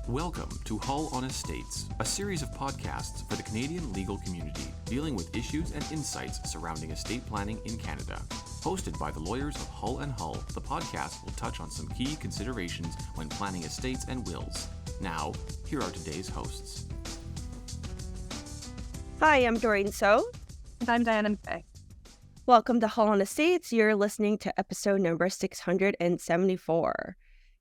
Welcome to Hull on Estates, a series of podcasts for the Canadian legal community dealing with issues and insights surrounding estate planning in Canada. Hosted by the lawyers of Hull and Hull, the podcast will touch on some key considerations when planning estates and wills. Now, here are today's hosts. Hi, I'm Doreen And I'm Diana McBey. Welcome to Hull on Estates. You're listening to episode number 674.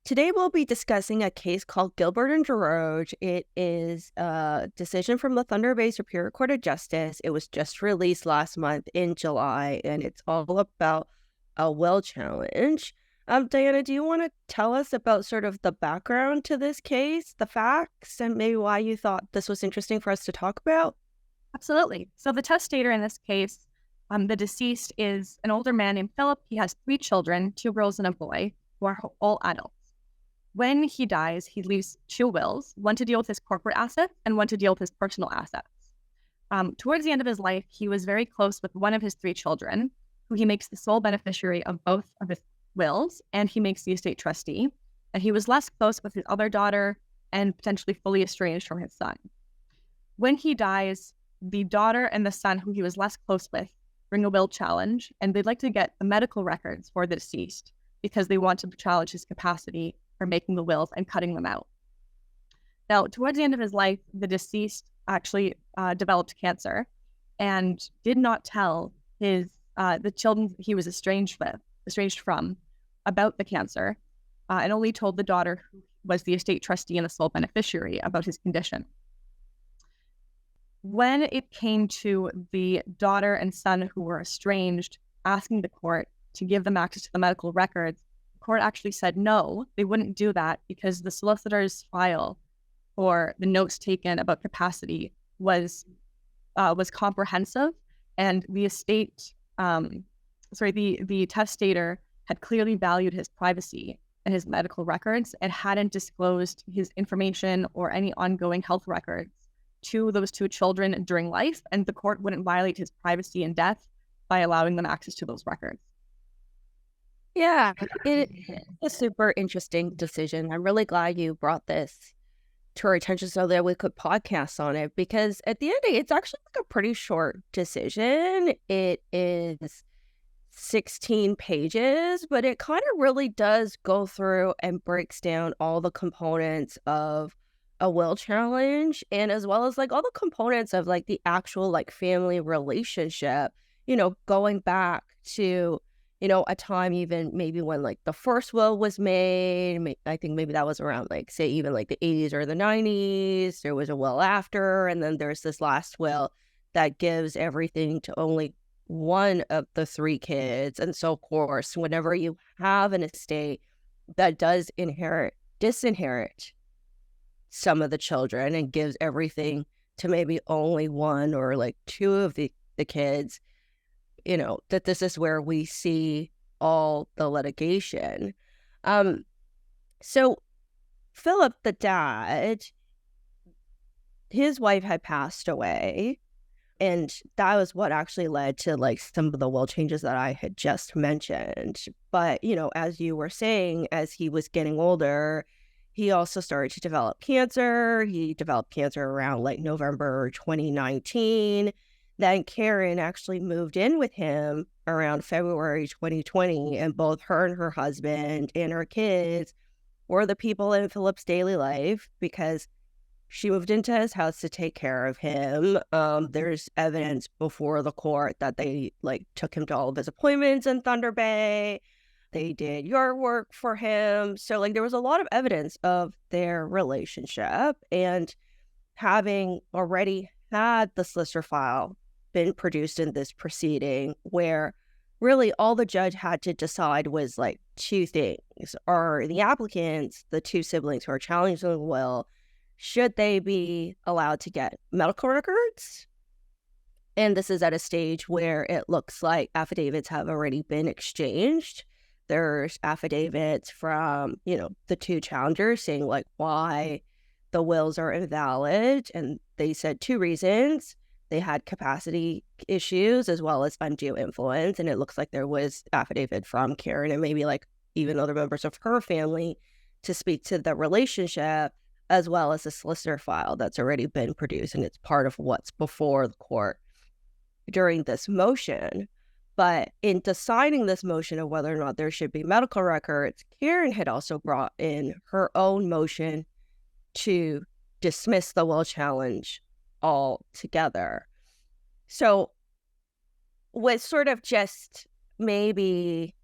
Today we'll be discussing a case called Gilbert and Girouard. It is a decision from the Thunder Bay Superior Court of Justice. It was just released last month in July, and it's all about a will challenge. Diana, do you want to tell us about sort of the background to this case, the facts, and maybe why you thought this was interesting for us to talk about? Absolutely. So the testator in this case, the deceased is an older man named Philip. He has 3 children, 2 girls and a boy, who are all adults. When he dies, he leaves 2 wills, one to deal with his corporate assets and one to deal with his personal assets. Towards the end of his life, he was very close with one of his 3 children, who he makes the sole beneficiary of both of his wills, and he makes the estate trustee. And he was less close with his other daughter and potentially fully estranged from his son. When he dies, the daughter and the son, who he was less close with, bring a will challenge, and they'd like to get the medical records for the deceased because they want to challenge his capacity for making the wills and cutting them out. Now, towards the end of his life, the deceased actually developed cancer and did not tell the children he was estranged from about the cancer, and only told the daughter, who was the estate trustee and the sole beneficiary, about his condition. When it came to the daughter and son who were estranged asking the court to give them access to the medical records, the court actually said no, they wouldn't do that because the solicitor's file for the notes taken about capacity was comprehensive, and the testator had clearly valued his privacy and his medical records and hadn't disclosed his information or any ongoing health records to those 2 children during life, and the court wouldn't violate his privacy in death by allowing them access to those records. Yeah, it's a super interesting decision. I'm really glad you brought this to our attention so that we could podcast on it, because at the end of the day, it's actually like a pretty short decision. It is 16 pages, but it kind of really does go through and breaks down all the components of a will challenge, and as well as like all the components of like the actual like family relationship, going back to a time even maybe when like the first will was made. I think maybe that was around like say even like the 80s or the 90s. There was a will after, and then there's this last will that gives everything to only one of the 3 kids. And so of course, whenever you have an estate that does disinherit some of the children and gives everything to maybe only 1 or like 2 of the kids, that this is where we see all the litigation. So Philip, the dad, his wife had passed away, and that was what actually led to like some of the will changes that I had just mentioned. But, as you were saying, as he was getting older, he also started to develop cancer. He developed cancer around like November 2019. Then Karen actually moved in with him around February 2020, and both her and her husband and her kids were the people in Philip's daily life because she moved into his house to take care of him. There's evidence before the court that they like took him to all of his appointments in Thunder Bay. They did yard work for him. So like there was a lot of evidence of their relationship, and having already had the solicitor file been produced in this proceeding, where really all the judge had to decide was like 2 things. Are the applicants, the 2 siblings who are challenging the will, should they be allowed to get medical records? And this is at a stage where it looks like affidavits have already been exchanged. There's affidavits from, the 2 challengers saying like why the wills are invalid. And they said 2 reasons. They had capacity issues as well as undue influence. And it looks like there was affidavit from Karen and maybe like even other members of her family to speak to the relationship as well as the solicitor file that's already been produced, and it's part of what's before the court during this motion. But in deciding this motion of whether or not there should be medical records, Karen had also brought in her own motion to dismiss the will challenge altogether. So with sort of just maybe,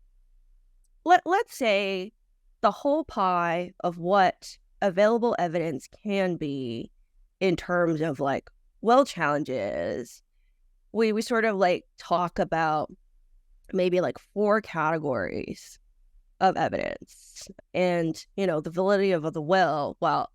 let's say the whole pie of what available evidence can be in terms of like will challenges, we sort of like talk about maybe like 4 categories of evidence. And, the validity of the will, well,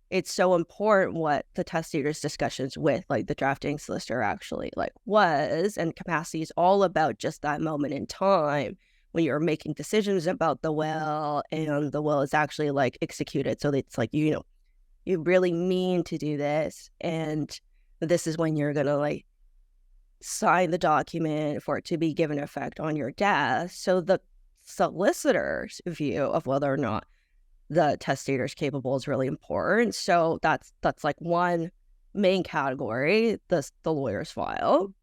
it's so important what the testator's discussions with like the drafting solicitor actually like was, and capacity is all about just that moment in time when you're making decisions about the will and the will is actually like executed. So it's like, you really mean to do this, and this is when you're gonna like sign the document for it to be given effect on your death. So the solicitor's view of whether or not the testator is capable is really important. So that's like one main category, the lawyer's file.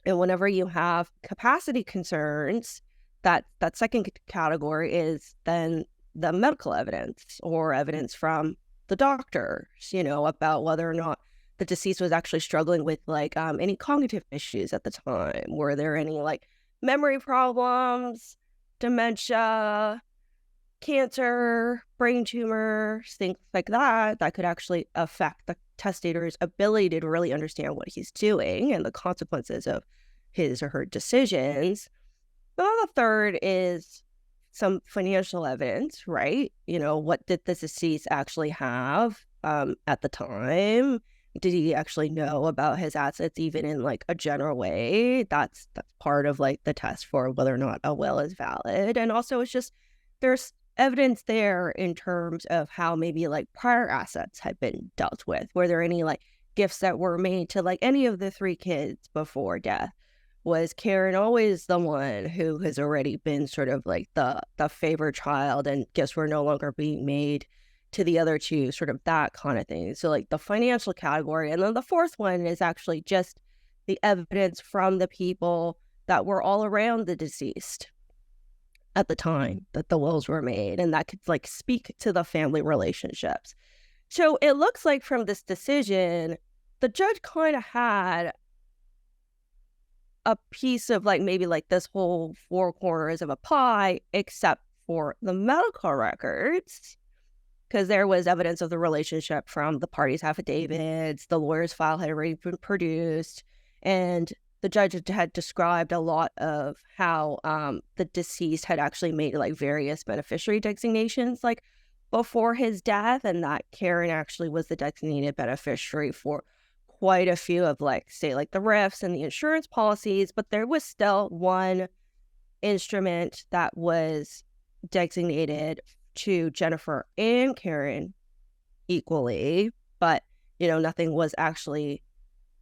And whenever you have capacity concerns, that second category is then the medical evidence or evidence from the doctors, about whether or not the deceased was actually struggling with like any cognitive issues at the time. Were there any like memory problems, dementia, cancer, brain tumors, things like that could actually affect the testator's ability to really understand what he's doing and the consequences of his or her decisions. The third is some financial evidence, right? What did the deceased actually have at the time? Did he actually know about his assets even in like a general way? That's part of like the test for whether or not a will is valid. And also it's just there's evidence there in terms of how maybe like prior assets had been dealt with. Were there any like gifts that were made to like any of the 3 kids before death? Was Karen always the one who has already been sort of like the favored child and gifts were no longer being made to the other 2, sort of that kind of thing. So like the financial category. And then the fourth one is actually just the evidence from the people that were all around the deceased at the time that the wills were made, and that could like speak to the family relationships. So it looks like from this decision, the judge kind of had a piece of like maybe like this whole 4 corners of a pie, except for the medical records, because there was evidence of the relationship from the parties' affidavits, the lawyer's file had already been produced, and the judge had described a lot of how the deceased had actually made like various beneficiary designations like before his death, and that Karen actually was the designated beneficiary for quite a few of like, say, like the RIFs and the insurance policies, but there was still one instrument that was designated to Jennifer and Karen equally, but, nothing was actually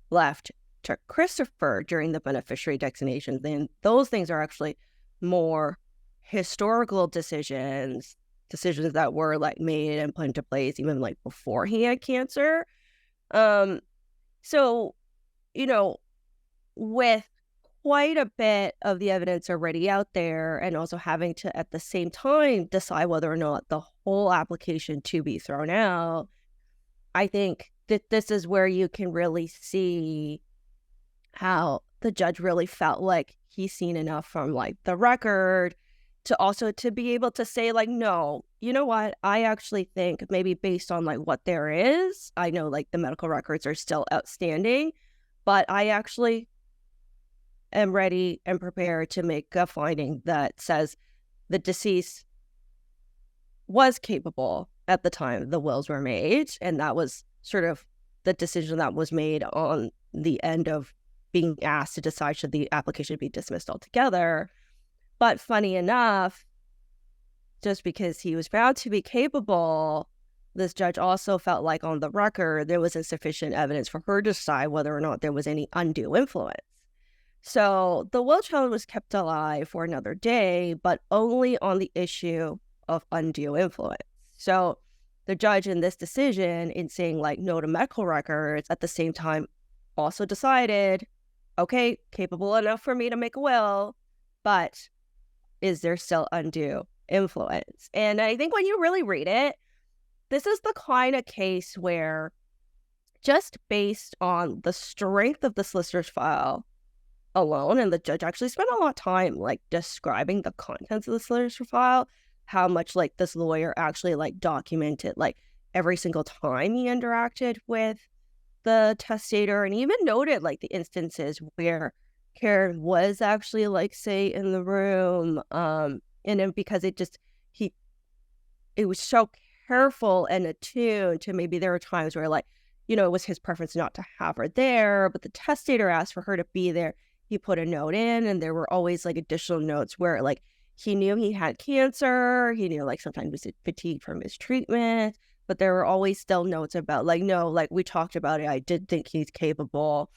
left to Christopher during the beneficiary designations. And those things are actually more historical decisions that were like made and put into place even like before he had cancer. So, with quite a bit of the evidence already out there and also having to at the same time decide whether or not the whole application to be thrown out, I think that this is where you can really see how the judge really felt like he's seen enough from like the record to also to be able to say like, no, you know what? I actually think maybe based on like what there is, I know like the medical records are still outstanding, but I actually am ready and prepared to make a finding that says the deceased was capable at the time the wills were made. And that was sort of the decision that was made on the end of being asked to decide should the application be dismissed altogether. But funny enough, just because he was found to be capable, this judge also felt like on the record there was insufficient evidence for her to decide whether or not there was any undue influence. So the will challenge was kept alive for another day, but only on the issue of undue influence. So the judge in this decision, in saying like no to medical records, at the same time also decided, okay, capable enough for me to make a will, but is there still undue influence? And I think when you really read it, this is the kind of case where, just based on the strength of the solicitor's file alone, and the judge actually spent a lot of time like describing the contents of the solicitor's file, how much like this lawyer actually like documented like every single time he interacted with the testator, and even noted like the instances where Karen was actually like, say, in the room, and then because it was so careful and attuned to, maybe there were times where like, it was his preference not to have her there, but the testator asked for her to be there. He put a note in, and there were always like additional notes where like he knew he had cancer. He knew like sometimes he was fatigued from his treatment, but there were always still notes about like, no, like we talked about it. I did think he's capable.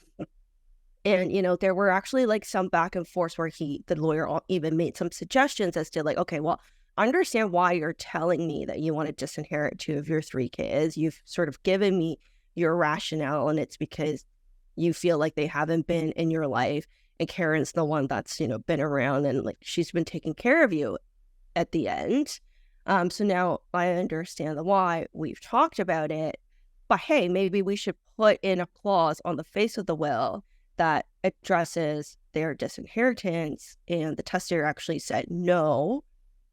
And, there were actually like some back and forth where the lawyer even made some suggestions as to like, okay, well, understand why you're telling me that you want to disinherit 2 of your 3 kids. You've sort of given me your rationale, and it's because you feel like they haven't been in your life. And Karen's the one that's, been around, and like she's been taking care of you at the end. So now I understand the why. We've talked about it, but hey, maybe we should put in a clause on the face of the will that addresses their disinheritance. And the testator actually said, no,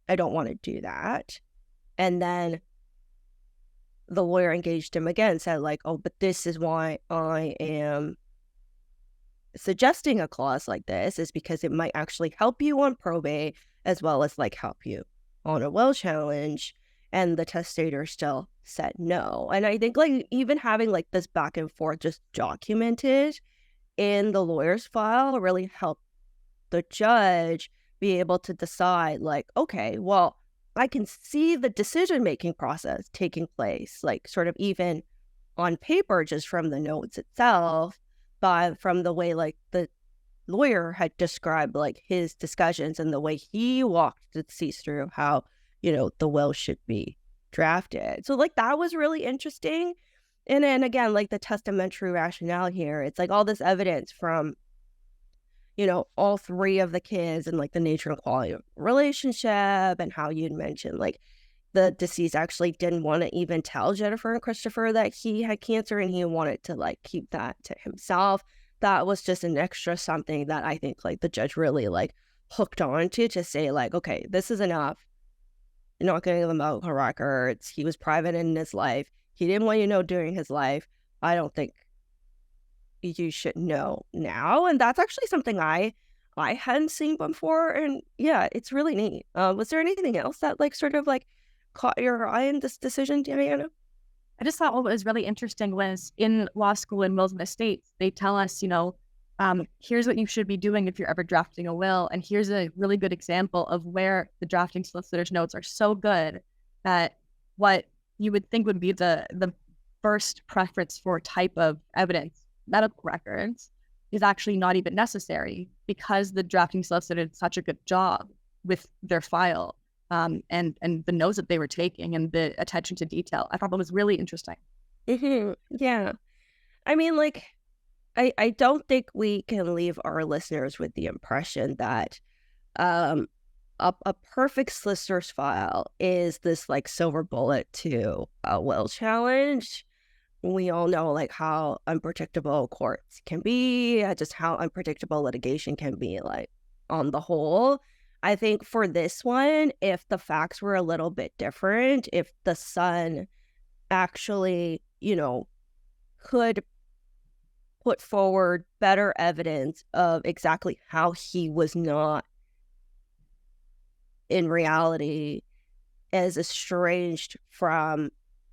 I don't want to do that. And then the lawyer engaged him again, said like, oh, but this is why I am suggesting a clause like this, is because it might actually help you on probate as well as like help you on a will challenge. And the testator still said no. And I think like even having like this back and forth just documented in the lawyer's file really helped the judge be able to decide like, okay, well, I can see the decision-making process taking place, like sort of even on paper, just from the notes itself, but from the way like the lawyer had described like his discussions and the way he walked the deceased through how, the will should be drafted. So like that was really interesting. And then again, like the testamentary rationale here, it's like all this evidence from, all 3 of the kids, and like the nature and quality of relationship, and how you'd mentioned like the deceased actually didn't want to even tell Jennifer and Christopher that he had cancer, and he wanted to like keep that to himself. That was just an extra something that I think like the judge really like hooked on to say like, okay, this is enough. You're not getting the medical records. He was private in his life. He didn't want you to know during his life. I don't think you should know now. And that's actually something I hadn't seen before. And yeah, it's really neat. Was there anything else that like sort of like caught your eye in this decision, Diana? I just thought what was really interesting was in law school in wills and estates, they tell us, here's what you should be doing if you're ever drafting a will. And here's a really good example of where the drafting solicitor's notes are so good that what you would think would be the first preference for type of evidence, medical records, is actually not even necessary, because the drafting solicitor did such a good job with their file, and the notes that they were taking and the attention to detail. I thought that was really interesting. Mm-hmm. Yeah. I mean, like, I don't think we can leave our listeners with the impression that a perfect solicitor's file is this like silver bullet to a will challenge. We all know like how unpredictable courts can be, just how unpredictable litigation can be, like on the whole. I think for this one, if the facts were a little bit different, if the son actually, could put forward better evidence of exactly how he was not in reality as estranged from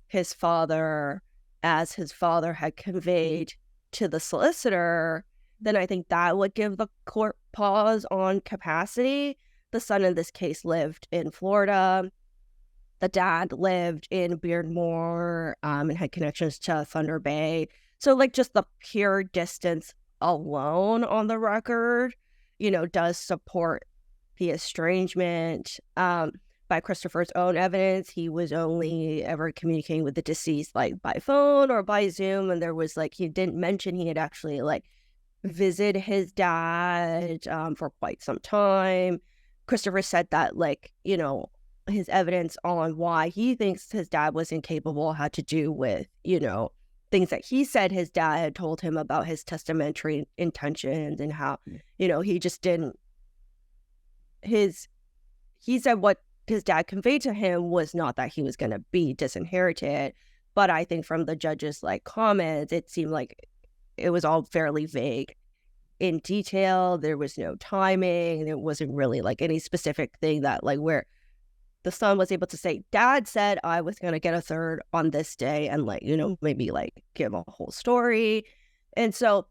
his father as his father had conveyed to the solicitor, then I think that would give the court pause on capacity. The son in this case lived in Florida. The dad lived in Beardmore, and had connections to Thunder Bay. So like just the pure distance alone on the record, does support the estrangement. by Christopher's own evidence, he was only ever communicating with the deceased like by phone or by Zoom. And there was like, he didn't mention he had actually like visited his dad for quite some time. Christopher said that like, you know, his evidence on why he thinks his dad was incapable had to do with, you know, things that he said his dad had told him about his testamentary intentions and how, you know, he just didn't, he said what his dad conveyed to him was not that he was going to be disinherited. But I think from the judge's like comments, it seemed like it was all fairly vague in detail. There was no timing. It wasn't really like any specific thing that like where the son was able to say, Dad said I was going to get a third on this day, and like, you know, maybe like give a whole story. And so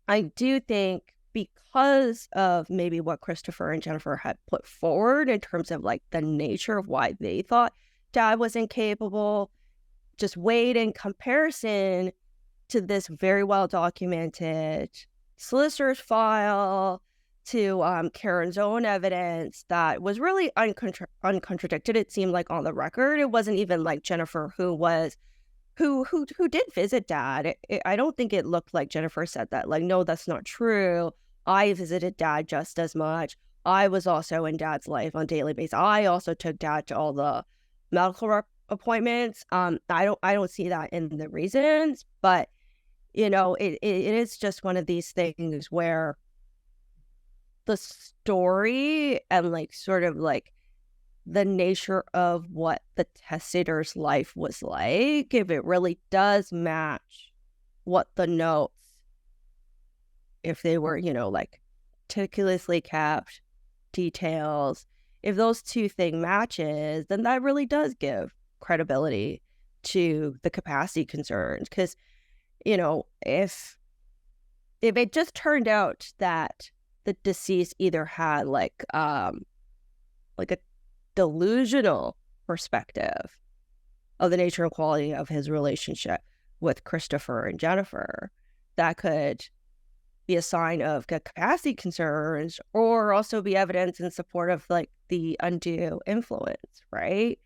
I do think because of maybe what Christopher and Jennifer had put forward in terms of like the nature of why they thought Dad was incapable, just weighed in comparison to this very well documented solicitor's file, to Karen's own evidence that was really uncontradicted. It seemed like on the record, it wasn't even like Jennifer who did visit Dad. I don't think it looked like Jennifer said that. Like, no, that's not true. I visited Dad just as much. I was also in Dad's life on a daily basis. I also took Dad to all the medical appointments. I don't see that in the reasons, but you know, it is just one of these things where the story and like sort of like the nature of what the testator's life was like, if it really does match what the notes, if they were, you know, like meticulously kept details, if those two things matches, then that really does give credibility to the capacity concerns. Because, you know, if it just turned out that the deceased either had like a delusional perspective of the nature and quality of his relationship with Christopher and Jennifer, that could be a sign of capacity concerns, or also be evidence in support of like the undue influence, right?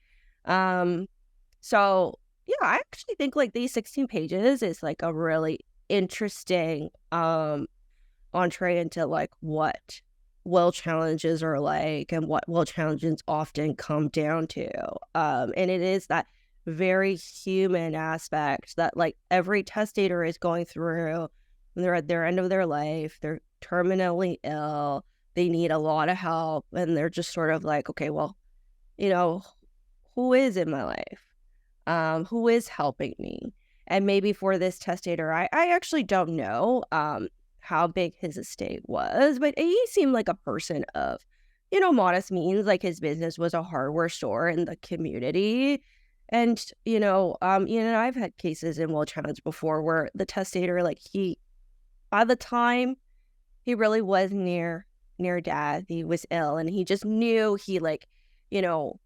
So yeah, I actually think like these 16 pages is like a really interesting entree into like what will challenges are like and what will challenges often come down to. And it is that very human aspect that like every testator is going through when they're at their end of their life, they're terminally ill, they need a lot of help, and they're just sort of like, okay, well, you know, who is in my life? Who is helping me? And maybe for this testator, I actually don't know how big his estate was, but he seemed like a person of, you know, modest means. Like his business was a hardware store in the community. And, you know, I've had cases in will challenge before where the testator, like by the time he really was near Dad, he was ill, and he just knew he like, you know,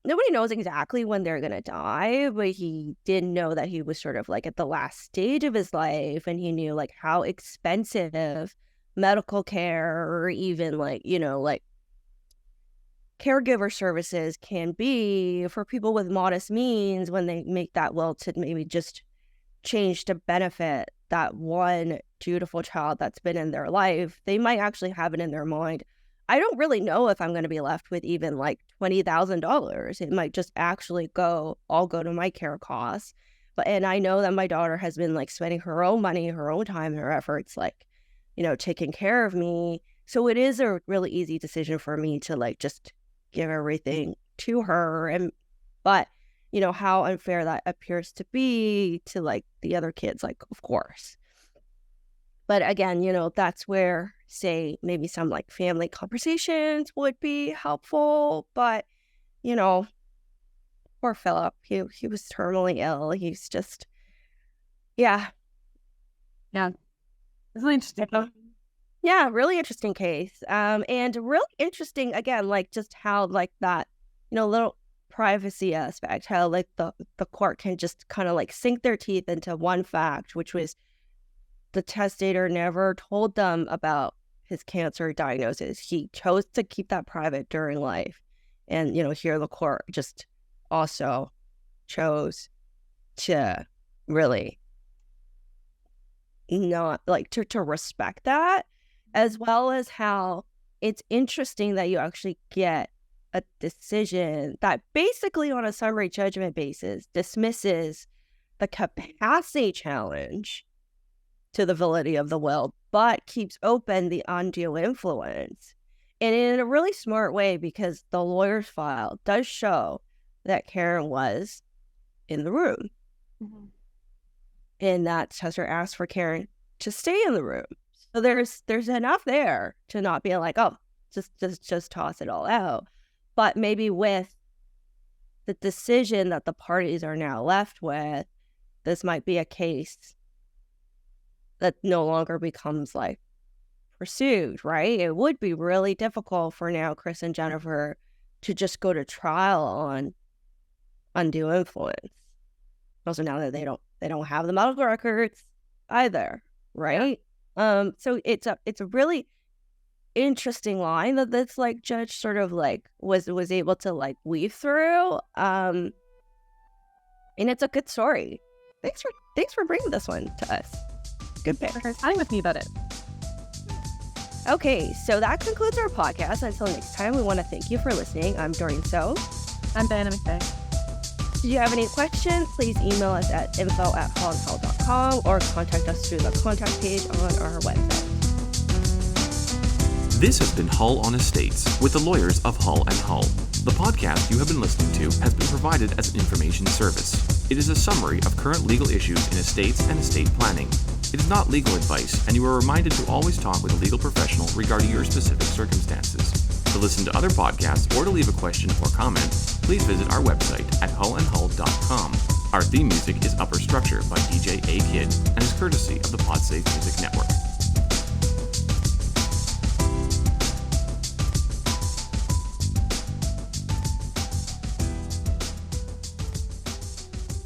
nobody knows exactly when they're going to die, but he did know that he was sort of like at the last stage of his life, and he knew like how expensive medical care or even like, you know, like caregiver services can be for people with modest means when they make that will to maybe just change to benefit that one dutiful child that's been in their life. They might actually have it in their mind, I don't really know if I'm going to be left with even like $20,000. It might just actually all go to my care costs. And I know that my daughter has been like spending her own money, her own time, her efforts, like, you know, taking care of me. So it is a really easy decision for me to like just give everything to her. But, you know, how unfair that appears to be to like the other kids, like, of course. But again, you know, that's where, say, maybe some like family conversations would be helpful. But, you know, poor Philip, he was terminally ill. He's just, yeah. Yeah. It's really interesting. Yeah, really interesting case. And really interesting, again, like just how like that, you know, little privacy aspect, how like the court can just kind of like sink their teeth into one fact, which was the testator never told them about his cancer diagnosis. He chose to keep that private during life. And, here the court just also chose to really not to respect that, as well as how it's interesting that you actually get a decision that basically on a summary judgment basis dismisses the capacity challenge to the validity of the will, but keeps open the undue influence. And in a really smart way, because the lawyer's file does show that Karen was in the room. Mm-hmm. And that Chester asked for Karen to stay in the room. So there's enough there to not be like, oh, just toss it all out. But maybe with the decision that the parties are now left with, this might be a case that no longer becomes pursued, right? It would be really difficult for now Chris and Jennifer to just go to trial on undue influence. Also now that they don't have the medical records either, right? So it's a really interesting line that this judge sort of was able to weave through. And it's a good story. Thanks for bringing this one to us. Good pick. For chatting with me about it. Okay, so that concludes our podcast. Until next time, we want to thank you for listening. I'm Doreen So. I'm Diana McBey. If you have any questions, please email us at info@hollandhull.com or contact us through the contact page on our website. This has been Hull on Estates with the lawyers of Hull and Hull. The podcast you have been listening to has been provided as an information service. It is a summary of current legal issues in estates and estate planning. It is not legal advice, and you are reminded to always talk with a legal professional regarding your specific circumstances. To listen to other podcasts or to leave a question or comment, please visit our website at hollandhull.com. Our theme music is Upper Structure by DJ A Kid and is courtesy of the PodSafe Music Network.